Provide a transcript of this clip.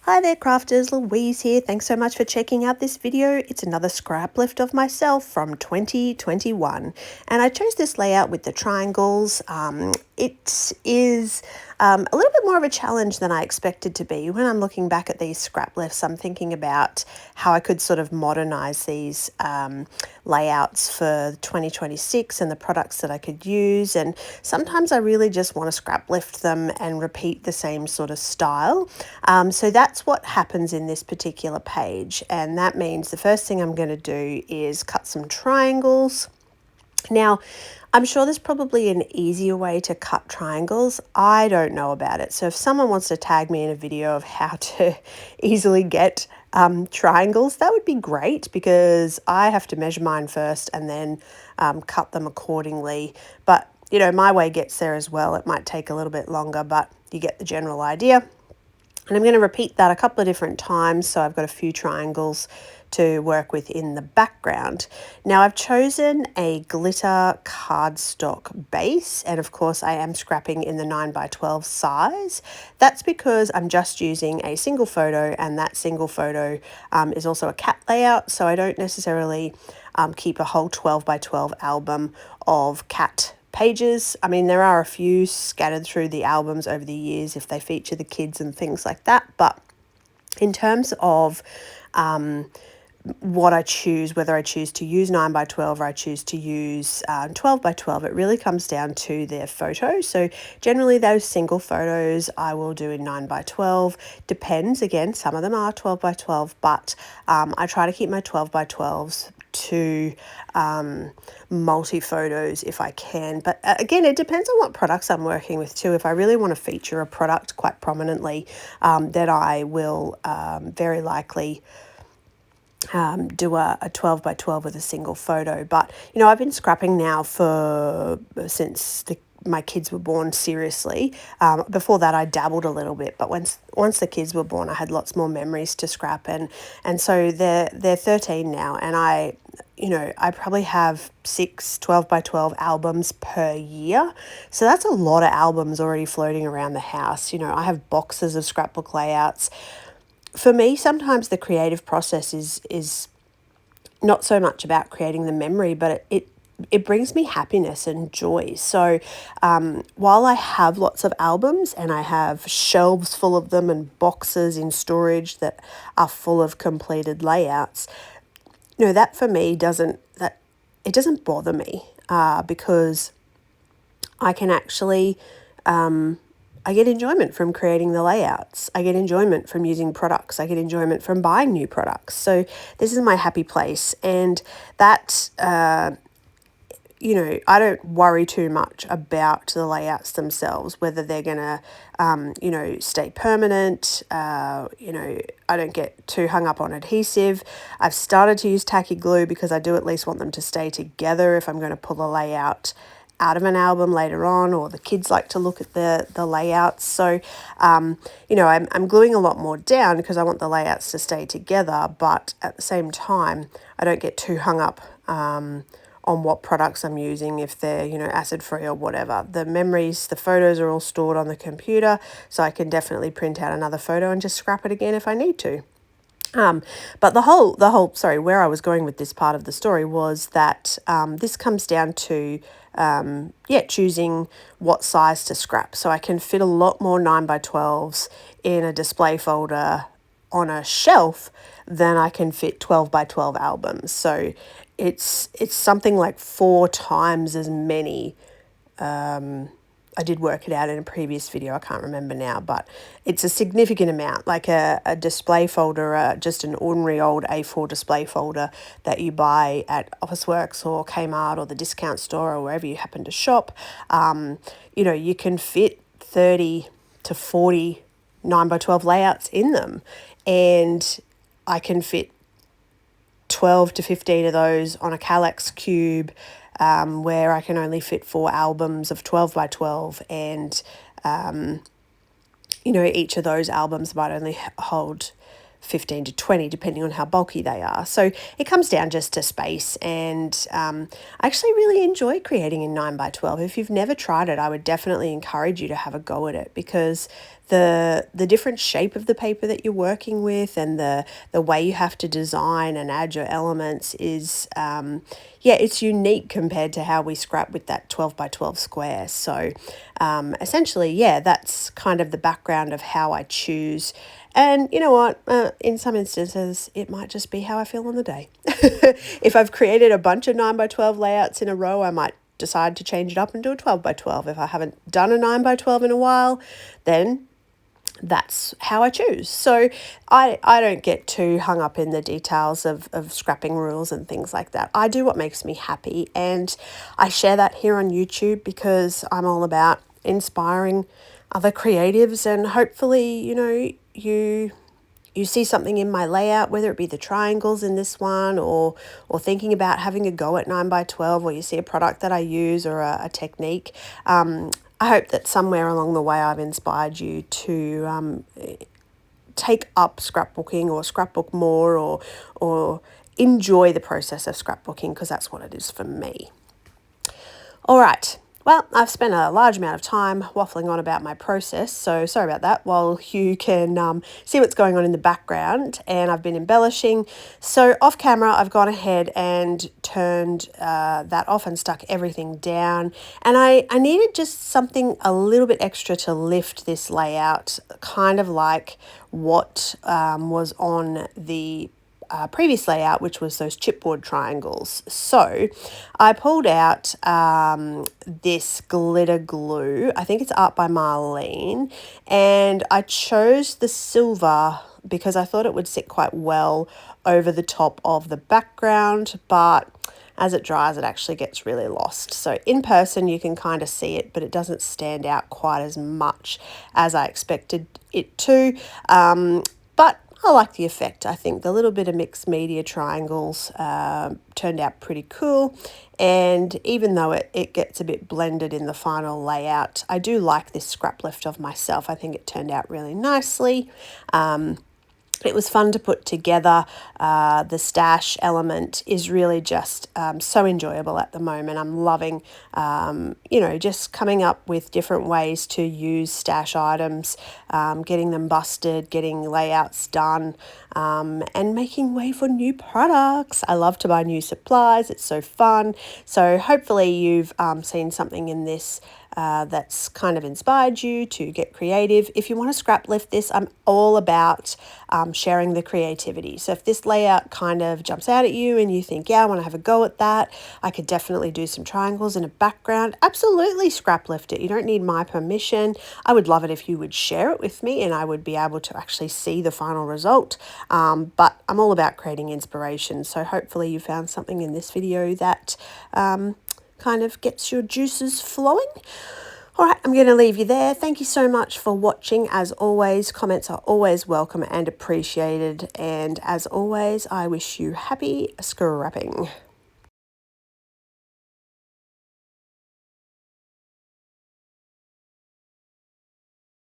Hi there crafters, Louise here. Thanks so much for checking out this video. It's another scrap lift of myself from 2021. And I chose this layout with the triangles. It is a little bit more of a challenge than I expected to be. When I'm looking back at these scrap lifts, I'm thinking about how I could sort of modernize these layouts for 2026 and the products that I could use. And sometimes I really just want to scrap lift them and repeat the same sort of style. So that's what happens in this particular page. And that means the first thing I'm going to do is cut some triangles. Now, I'm sure there's probably an easier way to cut triangles. I don't know about it. So if someone wants to tag me in a video of how to easily get triangles, that would be great, because I have to measure mine first and then cut them accordingly. But, you know, my way gets there as well. It might take a little bit longer, but you get the general idea. And I'm going to repeat that a couple of different times, so I've got a few triangles to work with in the background. Now I've chosen a glitter cardstock base, and of course I am scrapping in the 9x12 size. That's because I'm just using a single photo, and that single photo is also a cat layout, so I don't necessarily keep a whole 12x12 album of cat pages. I mean, there are a few scattered through the albums over the years if they feature the kids and things like that, but in terms of what I choose, whether I choose to use 9x12 or I choose to use 12x12, it really comes down to their photos. So generally those single photos I will do in 9x12. Depends, again, some of them are 12x12, but I try to keep my 12x12s to multi photos if I can. But again, it depends on what products I'm working with too. If I really want to feature a product quite prominently, then I will very likely do a 12x12 with a single photo. But you know, I've been scrapping now since my kids were born, seriously. Before that I dabbled a little bit, but once the kids were born I had lots more memories to scrap, and so they're 13 now, and I probably have 6 12x12 albums per year. So that's a lot of albums already floating around the house. You know, I have boxes of scrapbook layouts. For me, sometimes the creative process is not so much about creating the memory, but it brings me happiness and joy. So while I have lots of albums and I have shelves full of them and boxes in storage that are full of completed layouts, you know, that for me doesn't bother me, because I can actually I get enjoyment from creating the layouts. I get enjoyment from using products. I get enjoyment from buying new products. So this is my happy place, and that I don't worry too much about the layouts themselves, whether they're going to, stay permanent. I don't get too hung up on adhesive. I've started to use tacky glue because I do at least want them to stay together if I'm going to pull a layout out of an album later on, or the kids like to look at the layouts. So, I'm gluing a lot more down because I want the layouts to stay together, but at the same time, I don't get too hung up on what products I'm using, if they're, acid-free or whatever. The memories, the photos are all stored on the computer, so I can definitely print out another photo and just scrap it again if I need to. But where I was going with this part of the story was that this comes down to choosing what size to scrap. So I can fit a lot more 9x12s in a display folder on a shelf than I can fit 12x12 albums. So it's something like 4 times as many. I did work it out in a previous video, I can't remember now, but it's a significant amount. Like a display folder, just an ordinary old A4 display folder that you buy at Officeworks or Kmart or the discount store or wherever you happen to shop. You can fit 30 to 40 9x12 layouts in them, and I can fit 12 to 15 of those on a Kallax cube, where I can only fit 4 albums of 12x12, and each of those albums might only hold 15 to 20, depending on how bulky they are. So it comes down just to space, and I actually really enjoy creating in 9x12. If you've never tried it, I would definitely encourage you to have a go at it, because the different shape of the paper that you're working with, and the way you have to design and add your elements is yeah, it's unique compared to how we scrap with that 12 by 12 square. So essentially, yeah, that's kind of the background of how I choose. And you know what? In some instances, it might just be how I feel on the day. If I've created a bunch of 9 by 12 layouts in a row, I might decide to change it up and do a 12 by 12. If I haven't done a 9 by 12 in a while, then that's how I choose. So I don't get too hung up in the details of scrapping rules and things like that. I do what makes me happy, and I share that here on YouTube because I'm all about inspiring other creatives, and hopefully, you know, you see something in my layout, whether it be the triangles in this one, or thinking about having a go at 9 by 12, or you see a product that I use, or a technique. I hope that somewhere along the way I've inspired you to take up scrapbooking or scrapbook more, or enjoy the process of scrapbooking, because that's what it is for me. All right. Well, I've spent a large amount of time waffling on about my process, so sorry about that, while you can see what's going on in the background, and I've been embellishing. So off camera, I've gone ahead and turned that off and stuck everything down, and I needed just something a little bit extra to lift this layout, kind of like what was on the previous layout, which was those chipboard triangles. So I pulled out this glitter glue. I think it's Art by Marlene, and I chose the silver because I thought it would sit quite well over the top of the background, but as it dries, it actually gets really lost. So in person, you can kind of see it, but it doesn't stand out quite as much as I expected it to. But I like the effect. I think the little bit of mixed media triangles turned out pretty cool. And even though it gets a bit blended in the final layout, I do like this Scraplift of myself. I think it turned out really nicely. It was fun to put together. The stash element is really just so enjoyable at the moment. I'm loving, you know, just coming up with different ways to use stash items, getting them busted, getting layouts done, and making way for new products. I love to buy new supplies. It's so fun. So hopefully you've seen something in this that's kind of inspired you to get creative. If you want to scrap lift this, I'm all about sharing the creativity. So if this layout kind of jumps out at you and you think, yeah, I want to have a go at that, I could definitely do some triangles in a background. Absolutely scrap lift it. You don't need my permission. I would love it if you would share it with me, and I would be able to actually see the final result. But I'm all about creating inspiration. So hopefully you found something in this video that kind of gets your juices flowing. All right, I'm going to leave you there. Thank you so much for watching. As always, comments are always welcome and appreciated. And as always, I wish you happy scrapping.